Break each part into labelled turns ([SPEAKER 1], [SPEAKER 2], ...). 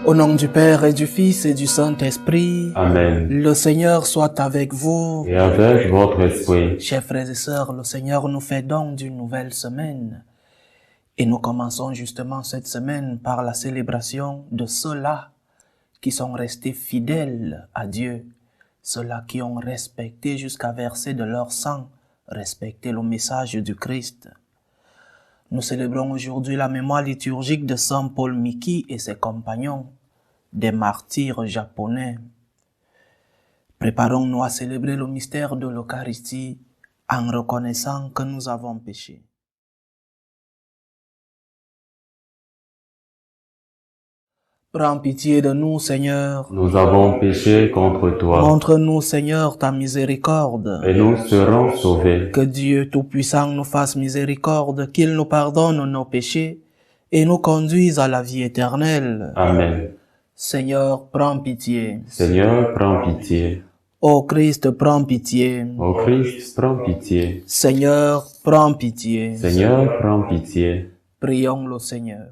[SPEAKER 1] Au nom du Père et du Fils et du Saint-Esprit,
[SPEAKER 2] Amen.
[SPEAKER 1] le Seigneur soit avec vous.
[SPEAKER 2] Et avec votre esprit.
[SPEAKER 1] Chers frères et sœurs, le Seigneur nous fait don d'une nouvelle semaine. Et nous commençons justement cette semaine par la célébration de ceux-là qui sont restés fidèles à Dieu, ceux-là qui ont respecté jusqu'à verser de leur sang, respecté le message du Christ. Nous célébrons aujourd'hui la mémoire liturgique de Saint Paul Miki et ses compagnons, des martyrs japonais. Préparons-nous à célébrer le mystère de l'Eucharistie en reconnaissant que nous avons péché. Prends pitié de nous, Seigneur.
[SPEAKER 2] Nous avons péché contre toi.
[SPEAKER 1] Montre-nous, Seigneur, ta miséricorde.
[SPEAKER 2] Et nous serons sauvés.
[SPEAKER 1] Que Dieu Tout-Puissant nous fasse miséricorde, qu'il nous pardonne nos péchés et nous conduise à la vie éternelle.
[SPEAKER 2] Amen.
[SPEAKER 1] Seigneur, prends pitié.
[SPEAKER 2] Seigneur, prends pitié.
[SPEAKER 1] Ô Christ, prends pitié.
[SPEAKER 2] Ô Christ, prends pitié.
[SPEAKER 1] Seigneur, prends pitié.
[SPEAKER 2] Seigneur, prends pitié.
[SPEAKER 1] Prions le Seigneur.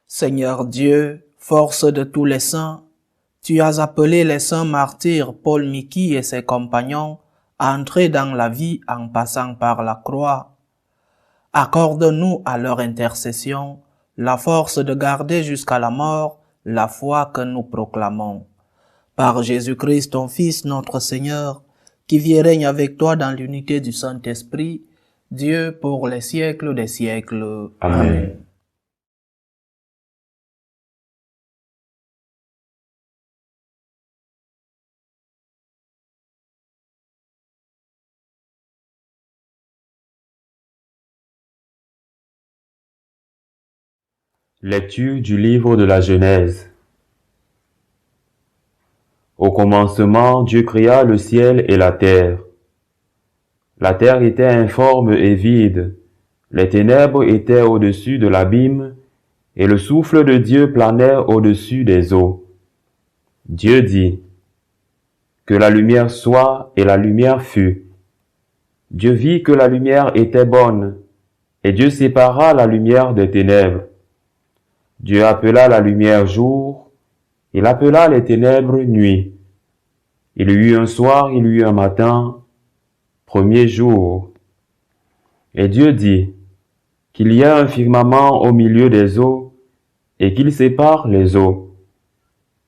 [SPEAKER 1] Seigneur Dieu, force de tous les saints, tu as appelé les saints martyrs Paul Miki et ses compagnons à entrer dans la vie en passant par la croix. Accorde-nous à leur intercession la force de garder jusqu'à la mort la foi que nous proclamons. Par Jésus-Christ, ton Fils, notre Seigneur, qui vit et règne avec toi dans l'unité du Saint-Esprit, Dieu pour les siècles des siècles.
[SPEAKER 2] Amen. Lecture du livre de la Genèse. Au commencement, Dieu créa le ciel et la terre. La terre était informe et vide. Les ténèbres étaient au-dessus de l'abîme, et le souffle de Dieu planait au-dessus des eaux. Dieu dit, que la lumière soit, et la lumière fut. Dieu vit que la lumière était bonne, et Dieu sépara la lumière des ténèbres. Dieu appela la lumière jour, il appela les ténèbres nuit. Il y eut un soir, il y eut un matin, premier jour. Et Dieu dit, qu'il y ait un firmament au milieu des eaux, et qu'il sépare les eaux.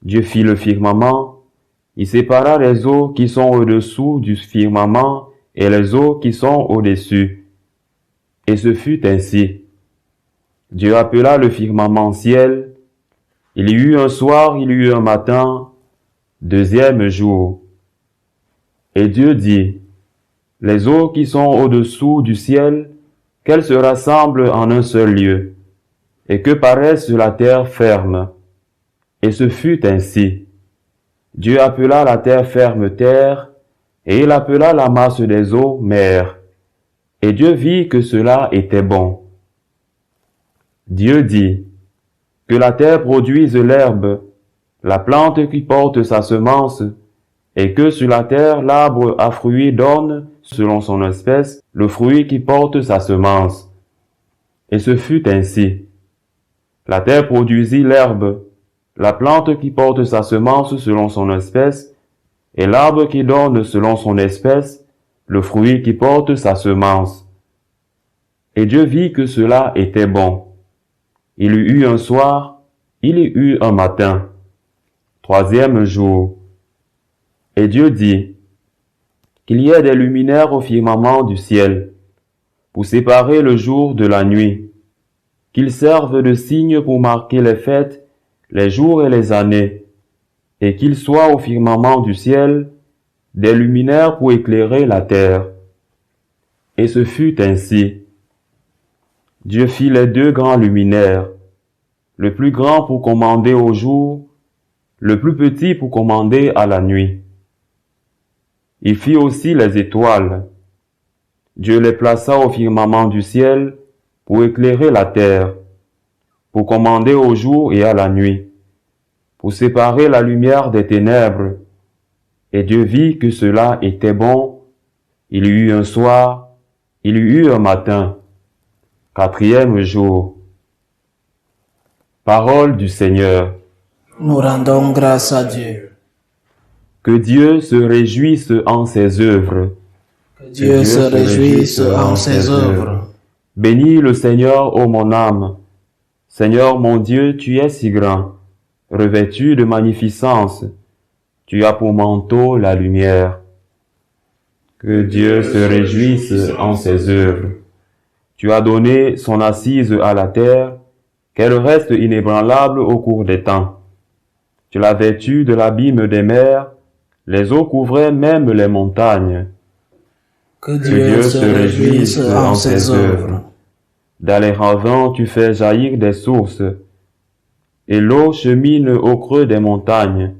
[SPEAKER 2] Dieu fit le firmament, il sépara les eaux qui sont au-dessous du firmament et les eaux qui sont au-dessus. Et ce fut ainsi. Dieu appela le firmament ciel. Il y eut un soir, il y eut un matin, deuxième jour. Et Dieu dit, les eaux qui sont au-dessous du ciel, qu'elles se rassemblent en un seul lieu, et que paraisse sur la terre ferme. Et ce fut ainsi. Dieu appela la terre ferme terre, et il appela la masse des eaux mer. Et Dieu vit que cela était bon. Dieu dit, que la terre produise l'herbe, la plante qui porte sa semence, et que sur la terre l'arbre à fruits donne, selon son espèce, le fruit qui porte sa semence. Et ce fut ainsi. La terre produisit l'herbe, la plante qui porte sa semence selon son espèce, et l'arbre qui donne selon son espèce, le fruit qui porte sa semence. Et Dieu vit que cela était bon. Il y eut un soir, il y eut un matin, troisième jour. Et Dieu dit, qu'il y ait des luminaires au firmament du ciel, pour séparer le jour de la nuit, qu'ils servent de signes pour marquer les fêtes, les jours et les années, et qu'il soit au firmament du ciel des luminaires pour éclairer la terre. Et ce fut ainsi. Dieu fit les deux grands luminaires, le plus grand pour commander au jour, le plus petit pour commander à la nuit. Il fit aussi les étoiles. Dieu les plaça au firmament du ciel pour éclairer la terre, pour commander au jour et à la nuit, pour séparer la lumière des ténèbres. Et Dieu vit que cela était bon. Il y eut un soir, il y eut un matin, quatrième jour. Parole du Seigneur.
[SPEAKER 1] Nous rendons grâce à Dieu.
[SPEAKER 2] Que Dieu se réjouisse en ses œuvres.
[SPEAKER 1] Que Dieu se réjouisse en ses œuvres.
[SPEAKER 2] Bénis le Seigneur, ô mon âme. Seigneur mon Dieu, tu es si grand, revêtu de magnificence. Tu as pour manteau la lumière. Que Dieu se réjouisse en ses œuvres. Tu as donné son assise à la terre, qu'elle reste inébranlable au cours des temps. Tu l'as vêtue de l'abîme des mers, les eaux couvraient même les montagnes.
[SPEAKER 1] Que Dieu se réjouisse en ses œuvres.
[SPEAKER 2] Dans les ravins, tu fais jaillir des sources, et l'eau chemine au creux des montagnes.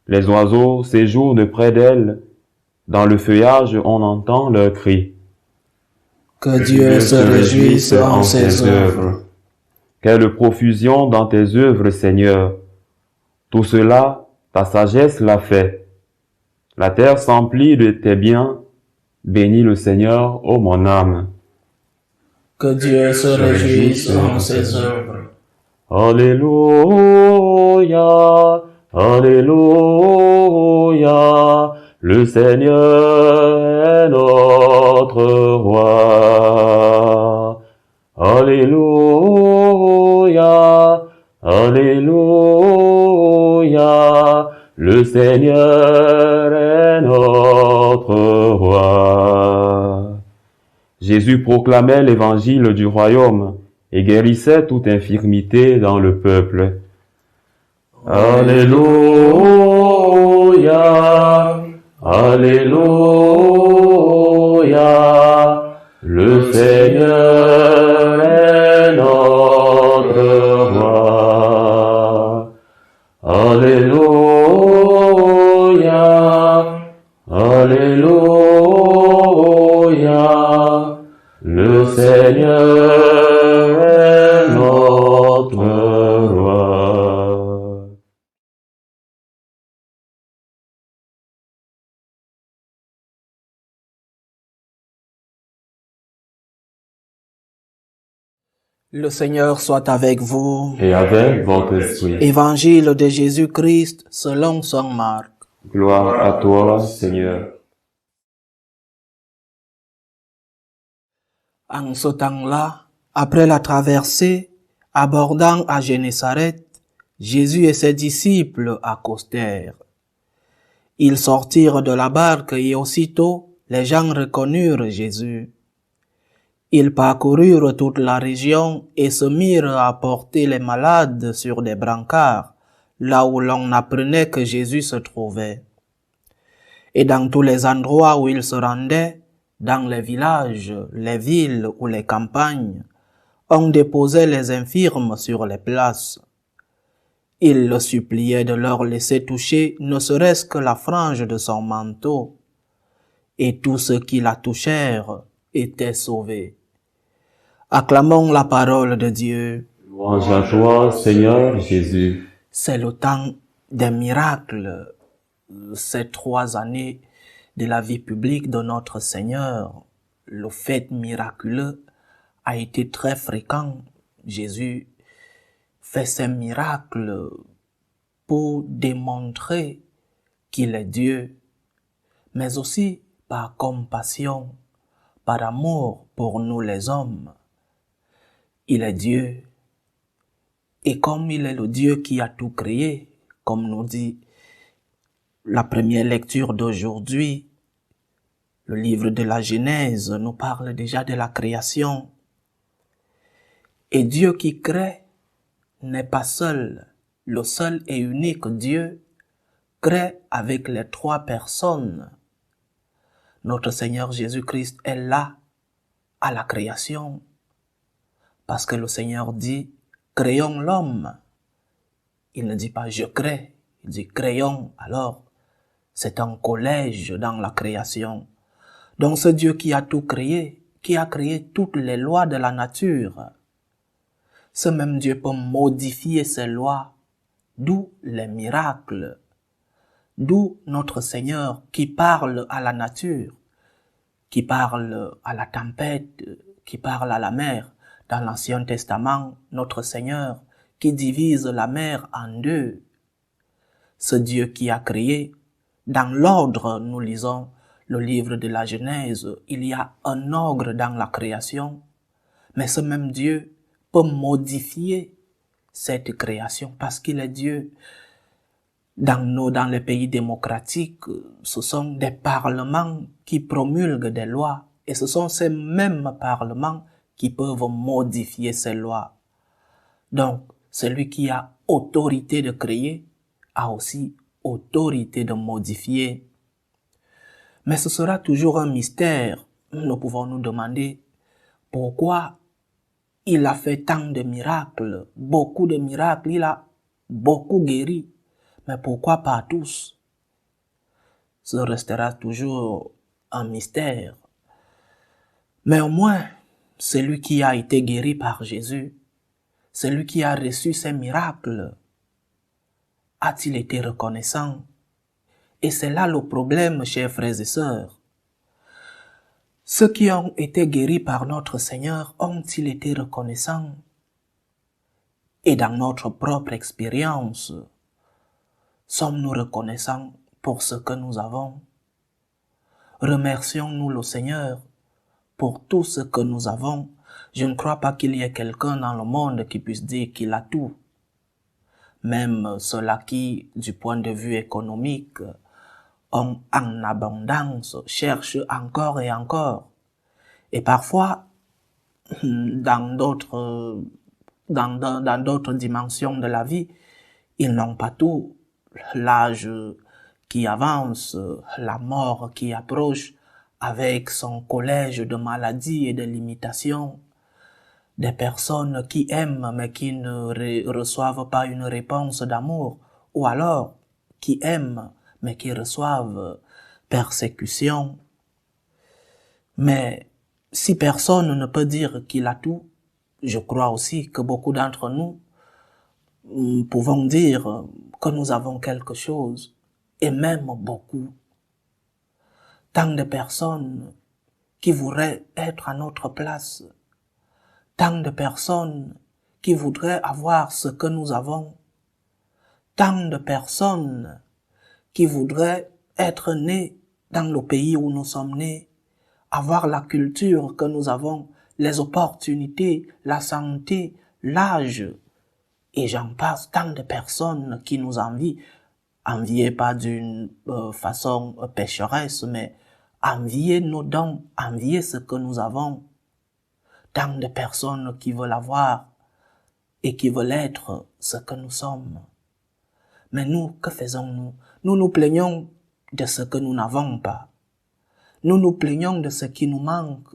[SPEAKER 2] Les oiseaux séjournent près d'elles. Dans le feuillage, on entend leurs cris.
[SPEAKER 1] Que Dieu se réjouisse en ses œuvres.
[SPEAKER 2] Quelle profusion dans tes œuvres, Seigneur. Tout cela, ta sagesse l'a fait. La terre s'emplit de tes biens. Bénis le Seigneur, ô mon âme.
[SPEAKER 1] Que Dieu se réjouisse en ses œuvres.
[SPEAKER 2] Alléluia, Alléluia, le Seigneur est notre roi. Alléluia, Alléluia, le Seigneur est notre roi. Jésus proclamait l'évangile du royaume et guérissait toute infirmité dans le peuple. Alléluia, Alléluia, le Seigneur est notre roi. Alléluia, Alléluia, le Seigneur est notre roi.
[SPEAKER 1] Le Seigneur soit avec vous.
[SPEAKER 2] Et avec votre esprit.
[SPEAKER 1] Évangile de Jésus-Christ selon saint Marc.
[SPEAKER 2] Gloire à toi, Seigneur.
[SPEAKER 1] En ce temps-là, après la traversée, abordant à Génézareth, Jésus et ses disciples accostèrent. Ils sortirent de la barque et aussitôt les gens reconnurent Jésus. Ils parcoururent toute la région et se mirent à porter les malades sur des brancards, là où l'on apprenait que Jésus se trouvait. Et dans tous les endroits où ils se rendaient, dans les villages, les villes ou les campagnes, on déposait les infirmes sur les places. Ils le suppliaient de leur laisser toucher ne serait-ce que la frange de son manteau, et tous ceux qui la touchèrent étaient sauvés. Acclamons la parole de Dieu.
[SPEAKER 2] Louange à toi, Seigneur Jésus.
[SPEAKER 1] C'est le temps des miracles, ces 3 années de la vie publique de notre Seigneur. Le fait miraculeux a été très fréquent. Jésus fait ces miracles pour démontrer qu'il est Dieu, mais aussi par compassion, par amour pour nous les hommes. Il est Dieu, et comme il est le Dieu qui a tout créé, comme nous dit la première lecture d'aujourd'hui, le livre de la Genèse nous parle déjà de la création. Et Dieu qui crée n'est pas seul. Le seul et unique Dieu crée avec les 3 personnes. Notre Seigneur Jésus-Christ est là à la création. Parce que le Seigneur dit, créons l'homme. Il ne dit pas je crée, il dit créons. Alors, c'est un collège dans la création. Donc ce Dieu qui a tout créé, qui a créé toutes les lois de la nature, ce même Dieu peut modifier ces lois, d'où les miracles, d'où notre Seigneur qui parle à la nature, qui parle à la tempête, qui parle à la mer. Dans l'Ancien Testament, notre Seigneur qui divise la mer en deux. Ce Dieu qui a créé, dans l'ordre, nous lisons le livre de la Genèse, il y a un ordre dans la création, mais ce même Dieu peut modifier cette création parce qu'il est Dieu. Dans les pays démocratiques, ce sont des parlements qui promulguent des lois et ce sont ces mêmes parlements qui peuvent modifier ces lois. Donc, celui qui a autorité de créer a aussi autorité de modifier. Mais ce sera toujours un mystère. Nous pouvons nous demander pourquoi il a fait tant de miracles, beaucoup de miracles, il a beaucoup guéri. Mais pourquoi pas tous? Ce restera toujours un mystère. Mais au moins, celui qui a été guéri par Jésus, celui qui a reçu ces miracles, a-t-il été reconnaissant? Et c'est là le problème, chers frères et sœurs. Ceux qui ont été guéris par notre Seigneur ont-ils été reconnaissants? Et dans notre propre expérience, sommes-nous reconnaissants pour ce que nous avons? Remercions-nous le Seigneur pour tout ce que nous avons. Je ne crois pas qu'il y ait quelqu'un dans le monde qui puisse dire qu'il a tout. Même ceux-là qui, du point de vue économique, ont en abondance, cherchent encore et encore. Et parfois, dans d'autres dimensions de la vie, ils n'ont pas tout. L'âge qui avance, la mort qui approche avec son collège de maladies et de limitations, des personnes qui aiment mais qui ne reçoivent pas une réponse d'amour, ou alors qui aiment mais qui reçoivent persécution. Mais si personne ne peut dire qu'il a tout, je crois aussi que beaucoup d'entre nous pouvons dire que nous avons quelque chose, et même beaucoup. Tant de personnes qui voudraient être à notre place, tant de personnes qui voudraient avoir ce que nous avons, tant de personnes qui voudraient être nées dans le pays où nous sommes nés, avoir la culture que nous avons, les opportunités, la santé, l'âge, et j'en passe, tant de personnes qui nous envient, enviez pas d'une façon pécheresse, mais envier nos dons, envier ce que nous avons. Tant de personnes qui veulent avoir et qui veulent être ce que nous sommes. Mais nous, que faisons-nous? Nous nous plaignons de ce que nous n'avons pas. Nous nous plaignons de ce qui nous manque.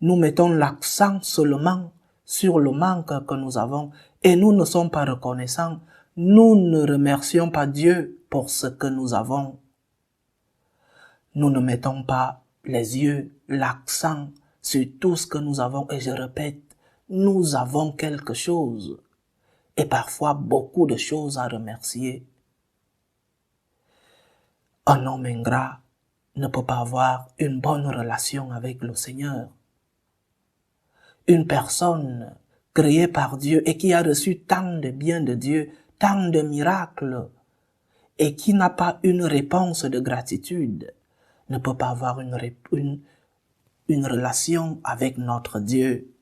[SPEAKER 1] Nous mettons l'accent seulement sur le manque que nous avons et nous ne sommes pas reconnaissants. Nous ne remercions pas Dieu pour ce que nous avons. Nous ne mettons pas les yeux, l'accent sur tout ce que nous avons. Et je répète, nous avons quelque chose et parfois beaucoup de choses à remercier. Un homme ingrat ne peut pas avoir une bonne relation avec le Seigneur. Une personne créée par Dieu et qui a reçu tant de biens de Dieu, tant de miracles, et qui n'a pas une réponse de gratitude, ne peut pas avoir une relation avec notre Dieu.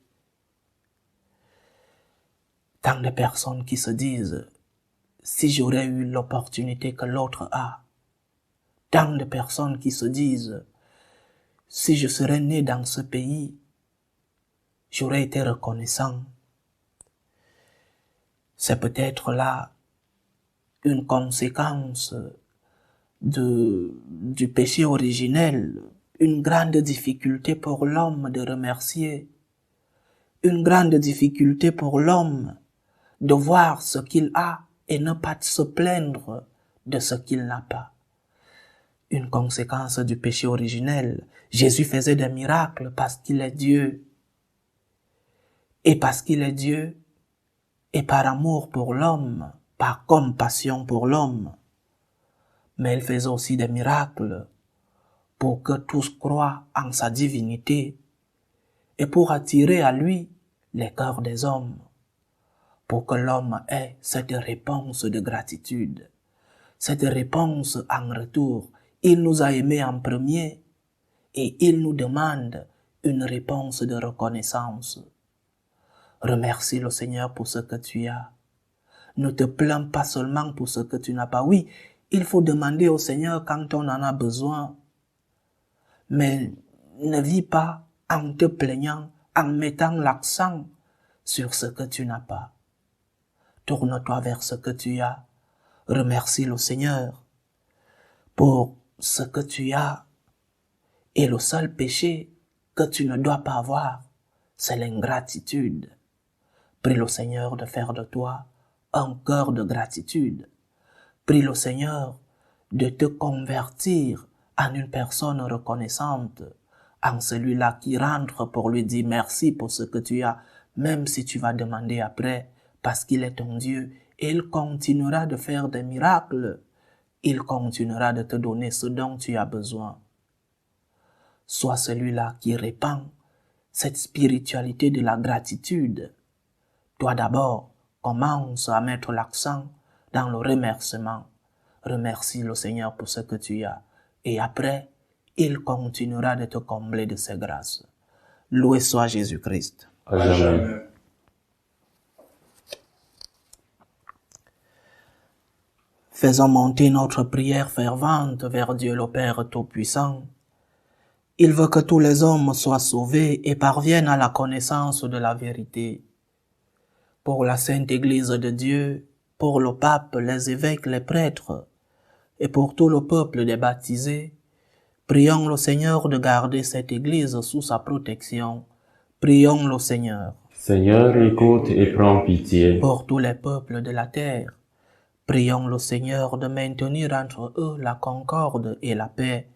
[SPEAKER 1] Tant de personnes qui se disent, si j'aurais eu l'opportunité que l'autre a, tant de personnes qui se disent, si je serais né dans ce pays, j'aurais été reconnaissant. C'est peut-être là une conséquence du péché originel, une grande difficulté pour l'homme de remercier, une grande difficulté pour l'homme de voir ce qu'il a et ne pas se plaindre de ce qu'il n'a pas. Une conséquence du péché originel. Jésus faisait des miracles parce qu'il est Dieu. Et parce qu'il est Dieu, et par amour pour l'homme, par compassion pour l'homme. Mais il faisait aussi des miracles pour que tous croient en sa divinité et pour attirer à lui les cœurs des hommes, pour que l'homme ait cette réponse de gratitude, cette réponse en retour. Il nous a aimés en premier et il nous demande une réponse de reconnaissance. Remercie le Seigneur pour ce que tu as. Ne te plains pas seulement pour ce que tu n'as pas. Oui, il faut demander au Seigneur quand on en a besoin. Mais ne vis pas en te plaignant, en mettant l'accent sur ce que tu n'as pas. Tourne-toi vers ce que tu as. Remercie le Seigneur pour ce que tu as. Et le seul péché que tu ne dois pas avoir, c'est l'ingratitude. Prie le Seigneur de faire de toi un cœur de gratitude. Prie le Seigneur de te convertir en une personne reconnaissante, en celui-là qui rentre pour lui dire merci pour ce que tu as, même si tu vas demander après, parce qu'il est ton Dieu, et il continuera de faire des miracles. Il continuera de te donner ce dont tu as besoin. Sois celui-là qui répand cette spiritualité de la gratitude. Toi d'abord, commence à mettre l'accent dans le remerciement. Remercie le Seigneur pour ce que tu as. Et après, il continuera de te combler de ses grâces. Loué soit Jésus-Christ.
[SPEAKER 2] Amen.
[SPEAKER 1] Faisons monter notre prière fervente vers Dieu le Père Tout-Puissant. Il veut que tous les hommes soient sauvés et parviennent à la connaissance de la vérité. Pour la Sainte Église de Dieu, pour le pape, les évêques, les prêtres, et pour tout le peuple des baptisés, prions le Seigneur de garder cette Église sous sa protection. Prions le Seigneur.
[SPEAKER 2] Seigneur, écoute et prends pitié.
[SPEAKER 1] Pour tous les peuples de la terre, prions le Seigneur de maintenir entre eux la concorde et la paix.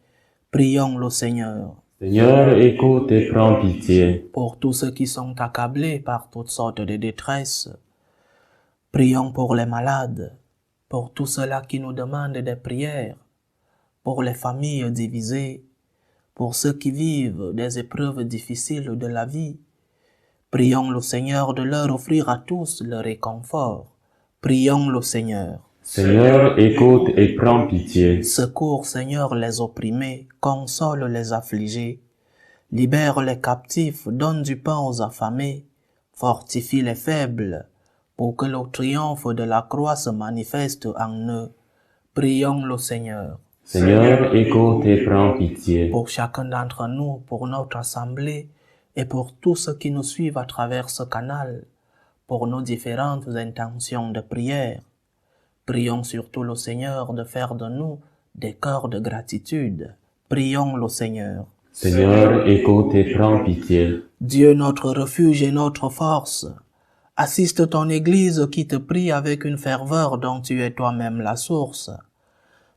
[SPEAKER 1] Prions le Seigneur.
[SPEAKER 2] Seigneur, écoute et prends pitié.
[SPEAKER 1] Pour tous ceux qui sont accablés par toutes sortes de détresses, prions pour les malades, pour tous ceux-là qui nous demandent des prières, pour les familles divisées, pour ceux qui vivent des épreuves difficiles de la vie. Prions le Seigneur de leur offrir à tous le réconfort. Prions le Seigneur.
[SPEAKER 2] Seigneur, écoute et prends pitié.
[SPEAKER 1] Secours, Seigneur, les opprimés, console les affligés, libère les captifs, donne du pain aux affamés, fortifie les faibles, pour que le triomphe de la croix se manifeste en eux. Prions le Seigneur.
[SPEAKER 2] Seigneur, écoute et prends pitié.
[SPEAKER 1] Pour chacun d'entre nous, pour notre assemblée, et pour tous ceux qui nous suivent à travers ce canal, pour nos différentes intentions de prière, prions surtout le Seigneur de faire de nous des cœurs de gratitude. Prions le Seigneur.
[SPEAKER 2] Seigneur, écoute et prends pitié.
[SPEAKER 1] Dieu notre refuge et notre force, assiste ton Église qui te prie avec une ferveur dont tu es toi-même la source.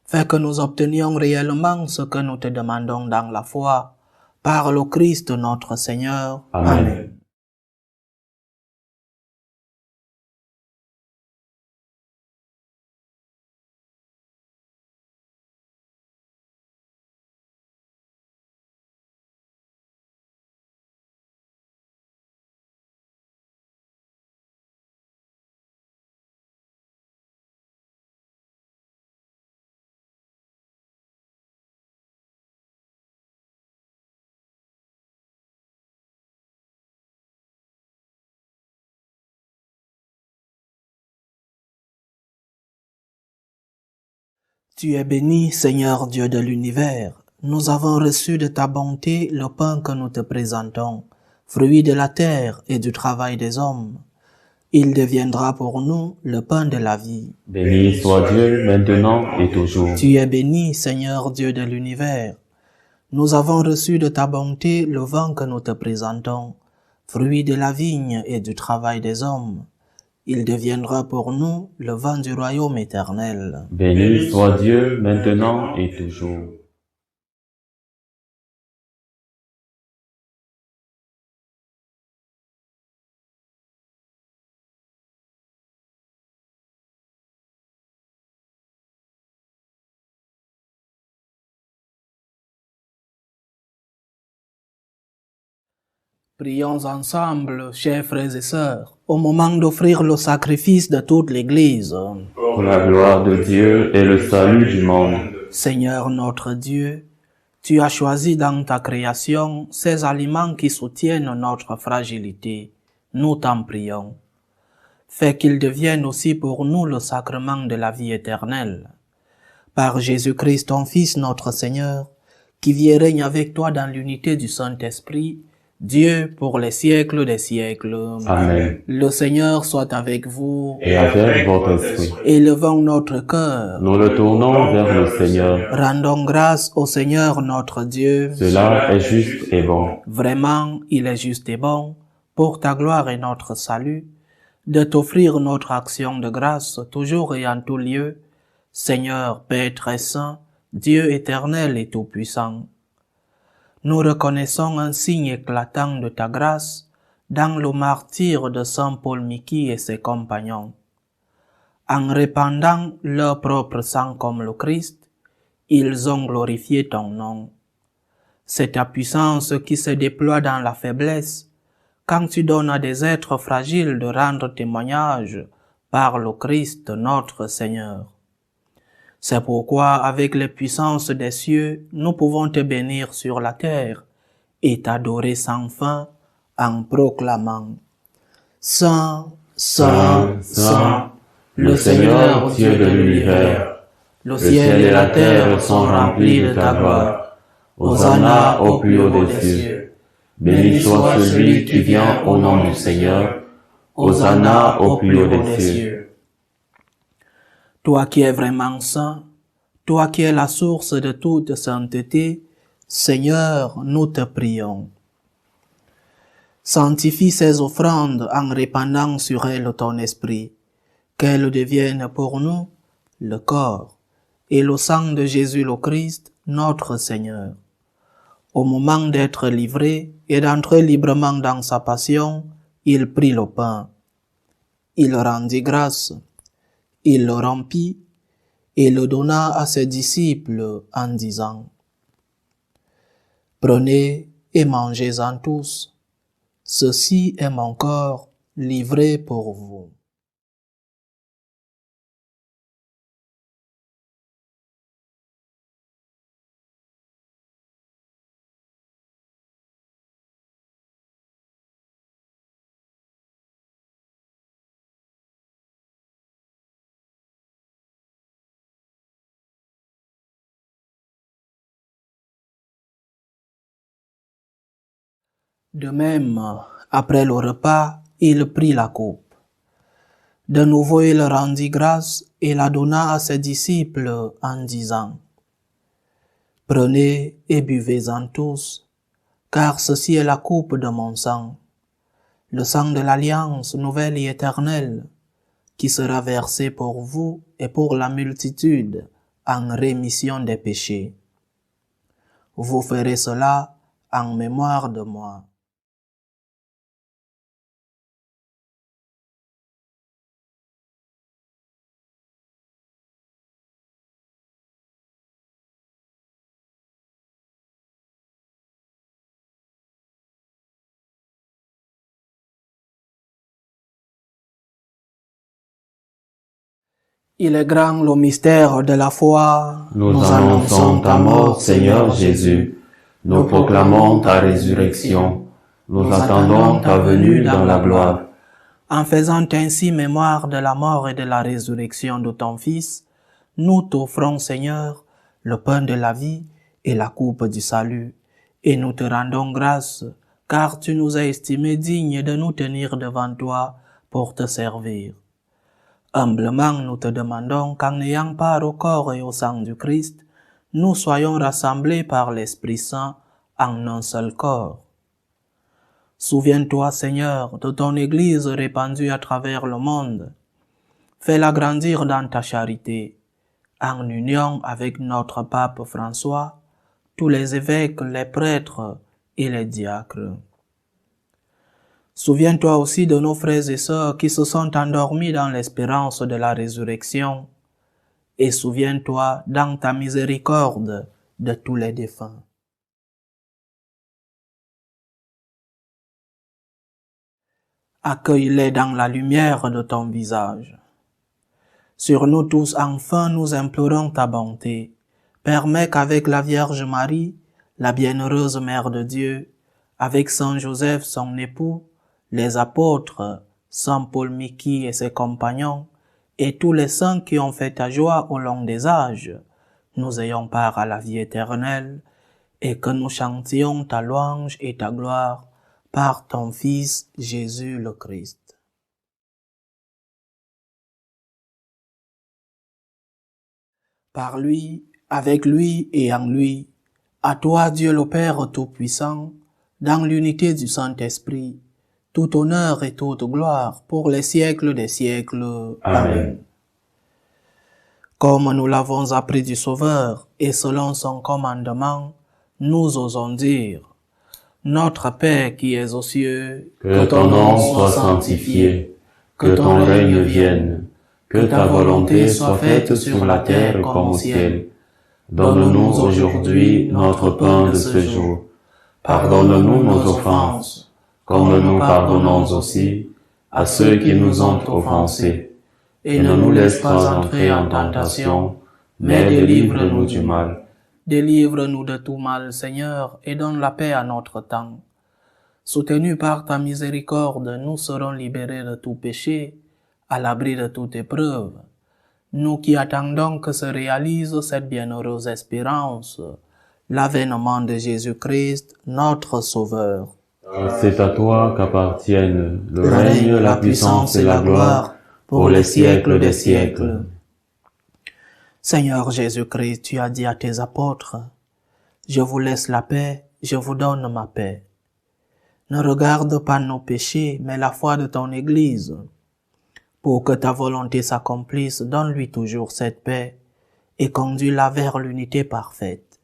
[SPEAKER 1] Fais que nous obtenions réellement ce que nous te demandons dans la foi, par le Christ notre Seigneur.
[SPEAKER 2] Amen.
[SPEAKER 1] Tu es béni, Seigneur Dieu de l'univers. Nous avons reçu de ta bonté le pain que nous te présentons, fruit de la terre et du travail des hommes. Il deviendra pour nous le pain de la vie.
[SPEAKER 2] Béni soit Dieu maintenant et toujours.
[SPEAKER 1] Tu es béni, Seigneur Dieu de l'univers. Nous avons reçu de ta bonté le vin que nous te présentons, fruit de la vigne et du travail des hommes. Il deviendra pour nous le vin du royaume éternel.
[SPEAKER 2] Béni soit Dieu maintenant et toujours.
[SPEAKER 1] Prions ensemble, chers frères et sœurs, au moment d'offrir le sacrifice de toute l'Église.
[SPEAKER 2] Pour la gloire de Dieu et le salut du monde.
[SPEAKER 1] Seigneur notre Dieu, tu as choisi dans ta création ces aliments qui soutiennent notre fragilité. Nous t'en prions. Fais qu'ils deviennent aussi pour nous le sacrement de la vie éternelle. Par Jésus-Christ, ton Fils, notre Seigneur, qui vit et règne avec toi dans l'unité du Saint-Esprit, Dieu pour les siècles des siècles.
[SPEAKER 2] Amen.
[SPEAKER 1] Le Seigneur soit avec vous.
[SPEAKER 2] Et avec votre esprit.
[SPEAKER 1] Élevons notre cœur.
[SPEAKER 2] Nous le tournons vers le Seigneur.
[SPEAKER 1] Rendons grâce au Seigneur notre Dieu.
[SPEAKER 2] Cela est juste et bon.
[SPEAKER 1] Vraiment, il est juste et bon, pour ta gloire et notre salut, de t'offrir notre action de grâce toujours et en tout lieu, Seigneur, Père très saint, Dieu éternel et tout-puissant. Nous reconnaissons un signe éclatant de ta grâce dans le martyre de Saint Paul Miki et ses compagnons. En répandant leur propre sang comme le Christ, ils ont glorifié ton nom. C'est ta puissance qui se déploie dans la faiblesse, quand tu donnes à des êtres fragiles de rendre témoignage par le Christ notre Seigneur. C'est pourquoi, avec les puissances des cieux, nous pouvons te bénir sur la terre et t'adorer sans fin en proclamant « Saint, Saint, Saint, le Seigneur Dieu de l'univers, le ciel et la terre sont remplis de ta gloire. Hosanna au plus haut des cieux. Béni soit celui qui vient au nom du Seigneur. Hosanna au plus haut des cieux. » Toi qui es vraiment saint, toi qui es la source de toute sainteté, Seigneur, nous te prions. Sanctifie ces offrandes en répandant sur elles ton esprit, qu'elles deviennent pour nous le corps et le sang de Jésus le Christ, notre Seigneur. Au moment d'être livré et d'entrer librement dans sa passion, il prit le pain. Il rendit grâce. Il le rompit et le donna à ses disciples en disant « Prenez et mangez-en tous, ceci est mon corps livré pour vous. » De même, après le repas, il prit la coupe. De nouveau, il rendit grâce et la donna à ses disciples en disant « Prenez et buvez-en tous, car ceci est la coupe de mon sang, le sang de l'alliance nouvelle et éternelle, qui sera versé pour vous et pour la multitude en rémission des péchés. Vous ferez cela en mémoire de moi. » Il est grand le mystère de la foi.
[SPEAKER 2] Nous annonçons ta mort, Seigneur Jésus. Nous proclamons ta résurrection. Nous attendons ta venue dans la gloire.
[SPEAKER 1] En faisant ainsi mémoire de la mort et de la résurrection de ton Fils, nous t'offrons, Seigneur, le pain de la vie et la coupe du salut, et nous te rendons grâce, car tu nous as estimés dignes de nous tenir devant toi pour te servir. Humblement, nous te demandons qu'en ayant part au corps et au sang du Christ, nous soyons rassemblés par l'Esprit Saint en un seul corps. Souviens-toi, Seigneur, de ton Église répandue à travers le monde. Fais-la grandir dans ta charité, en union avec notre pape François, tous les évêques, les prêtres et les diacres. Souviens-toi aussi de nos frères et sœurs qui se sont endormis dans l'espérance de la résurrection, et souviens-toi dans ta miséricorde de tous les défunts. Accueille-les dans la lumière de ton visage. Sur nous tous, enfin, nous implorons ta bonté. Permets qu'avec la Vierge Marie, la bienheureuse Mère de Dieu, avec Saint Joseph, son époux, les apôtres, Saint Paul Miki et ses compagnons, et tous les saints qui ont fait ta joie au long des âges, nous ayons part à la vie éternelle, et que nous chantions ta louange et ta gloire par ton Fils Jésus le Christ. Par lui, avec lui et en lui, à toi Dieu le Père Tout-Puissant, dans l'unité du Saint-Esprit, tout honneur et toute gloire pour les siècles des siècles.
[SPEAKER 2] Amen.
[SPEAKER 1] Comme nous l'avons appris du Sauveur et selon son commandement, nous osons dire: Notre Père qui es aux cieux,
[SPEAKER 2] Que ton nom soit sanctifié, que ton règne vienne, que ta volonté soit faite sur la terre comme au ciel. Donne-nous aujourd'hui notre pain de ce jour. Pardonne-nous nos offenses, comme nous pardonnons aussi à ceux qui nous ont offensés. Et ne nous laisse pas entrer en tentation, mais délivre-nous du mal.
[SPEAKER 1] Délivre-nous de tout mal, Seigneur, et donne la paix à notre temps. Soutenus par ta miséricorde, nous serons libérés de tout péché, à l'abri de toute épreuve. Nous qui attendons que se réalise cette bienheureuse espérance, l'avènement de Jésus-Christ, notre Sauveur.
[SPEAKER 2] C'est à toi qu'appartiennent le règne, la puissance et la gloire pour les siècles des siècles.
[SPEAKER 1] Seigneur Jésus-Christ, tu as dit à tes apôtres: Je vous laisse la paix, je vous donne ma paix. Ne regarde pas nos péchés, mais la foi de ton Église. Pour que ta volonté s'accomplisse, donne-lui toujours cette paix et conduis-la vers l'unité parfaite.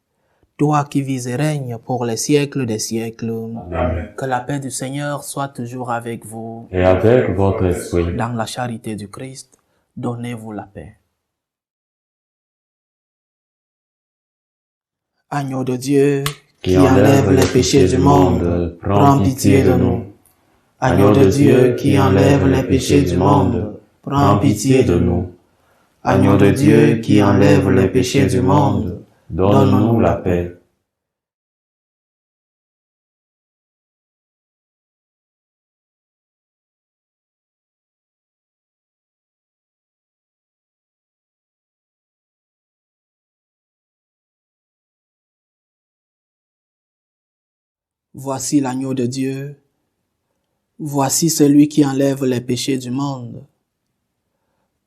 [SPEAKER 1] Toi qui vis et règnes pour les siècles des siècles.
[SPEAKER 2] Amen.
[SPEAKER 1] Que la paix du Seigneur soit toujours avec vous.
[SPEAKER 2] Et avec votre esprit.
[SPEAKER 1] Dans la charité du Christ, donnez-vous la paix. Agneau de Dieu, qui enlève les péchés du monde, prends pitié de nous. Agneau de Dieu, qui enlève les péchés du monde, prends pitié de nous. Agneau de Dieu, qui enlève les péchés du monde,
[SPEAKER 2] donne-nous la paix.
[SPEAKER 1] Voici l'agneau de Dieu. Voici celui qui enlève les péchés du monde.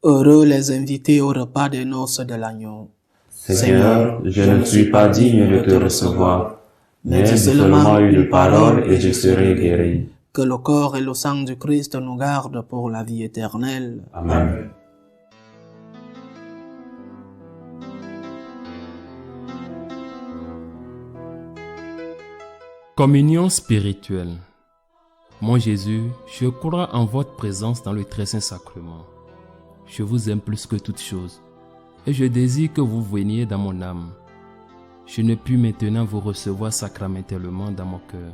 [SPEAKER 1] Heureux les invités au repas des noces de l'agneau.
[SPEAKER 2] Seigneur, je ne suis pas digne de te recevoir, mais dis seulement une parole et je serai guéri.
[SPEAKER 1] Que le corps et le sang du Christ nous gardent pour la vie éternelle.
[SPEAKER 2] Amen.
[SPEAKER 3] Communion spirituelle. Mon Jésus, je crois en votre présence dans le très saint sacrement. Je vous aime plus que toute chose, et je désire que vous veniez dans mon âme. Je ne puis maintenant vous recevoir sacramentellement dans mon cœur.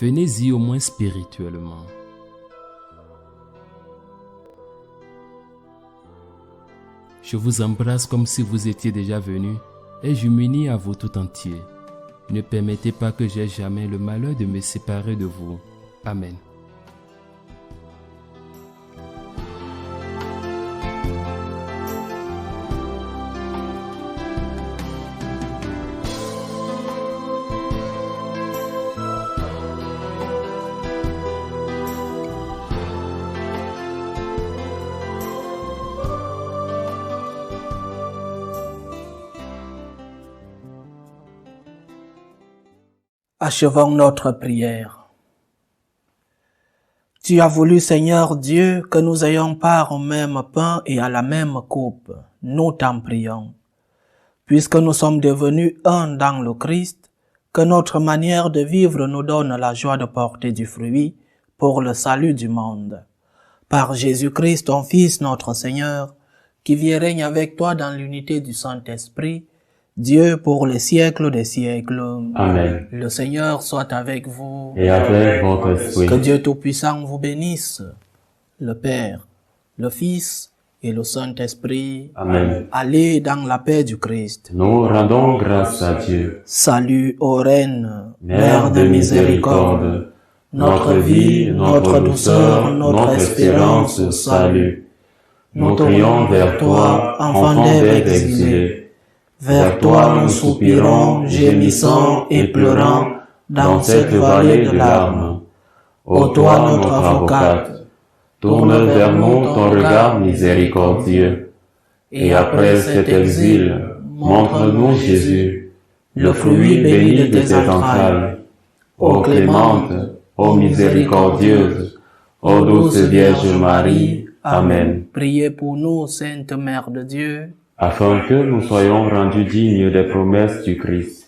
[SPEAKER 3] Venez-y au moins spirituellement. Je vous embrasse comme si vous étiez déjà venu, et je m'unis à vous tout entier. Ne permettez pas que j'aie jamais le malheur de me séparer de vous. Amen.
[SPEAKER 1] Achevons notre prière. Tu as voulu, Seigneur Dieu, que nous ayons part au même pain et à la même coupe. Nous t'en prions. Puisque nous sommes devenus un dans le Christ, que notre manière de vivre nous donne la joie de porter du fruit pour le salut du monde. Par Jésus-Christ, ton Fils, notre Seigneur, qui vit et règne avec toi dans l'unité du Saint-Esprit, Dieu pour les siècles des siècles.
[SPEAKER 2] Amen.
[SPEAKER 1] Le Seigneur soit avec vous.
[SPEAKER 2] Et avec votre esprit.
[SPEAKER 1] Que Dieu Tout-Puissant vous bénisse, le Père, le Fils et le Saint-Esprit.
[SPEAKER 2] Amen.
[SPEAKER 1] Allez dans la paix du Christ.
[SPEAKER 2] Nous rendons grâce à Dieu.
[SPEAKER 1] Salut ô Reine,
[SPEAKER 2] Mère de miséricorde, notre vie, notre douceur, notre espérance au salut. Nous crions vers toi, enfant d'Ève exilé. Vers toi nous soupirons, gémissant et pleurant dans cette vallée de larmes. Ô toi notre avocate, tourne vers nous ton regard miséricordieux. Et après cet exil, montre-nous Jésus, le fruit béni de tes entrailles. Ô clémente, ô miséricordieuse, ô douce Vierge Marie. Amen.
[SPEAKER 1] Priez pour nous, Sainte Mère de Dieu,
[SPEAKER 2] Afin que nous soyons rendus dignes des promesses du Christ.